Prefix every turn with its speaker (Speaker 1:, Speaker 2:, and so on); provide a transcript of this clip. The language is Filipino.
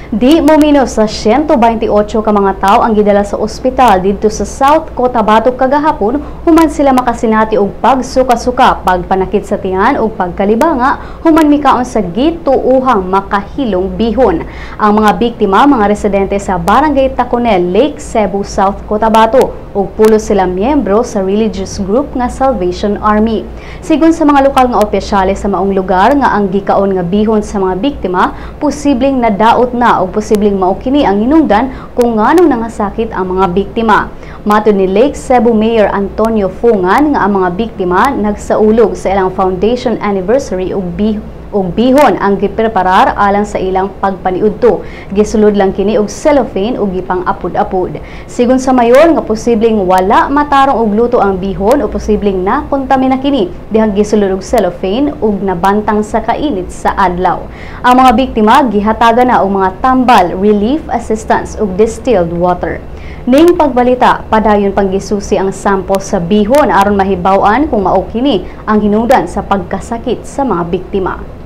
Speaker 1: Di momino sa 128 ka mga tao ang gidala sa ospital didto sa South Cotabato kagahapon human sila makasinati og pagsuka-suka, pagpanakit sa tiyan ug pagkalibanga human mikaon sa gituuhang makahilong bihon. Ang mga biktima mga residente sa Barangay Taconel, Lake Cebu, South Cotabato ug pulos sila miyembro sa religious group nga Salvation Army. Sigon sa mga lokal nga opisyales sa maong lugar nga ang gikaon nga bihon sa mga biktima posibleng nadaot na o posibleng maukini ang hinungdan kung nganong nangasakit ang mga biktima. Matud ni Lake Cebu Mayor Antonio Fungan nga ang mga biktima nagsaulog sa ilang foundation anniversary ug bihon ang gipreparar alang sa ilang pagpaniudto. Gisulod lang kini og cellophane ug gipang apod-apod. Sigon sa mayor nga posibleng wala matarong og luto ang bihon o posibleng nakontamina kini dihang gisulod og cellophane ug nabantang sa kainit sa adlaw. Ang mga biktima gihatagan na og mga tambal, relief assistance ug distilled water. Ning pagbalita, padayon pang gisusi ang sample sa bihon aron mahibaw-an kung mao kini ang hinungdan sa pagkasakit sa mga biktima.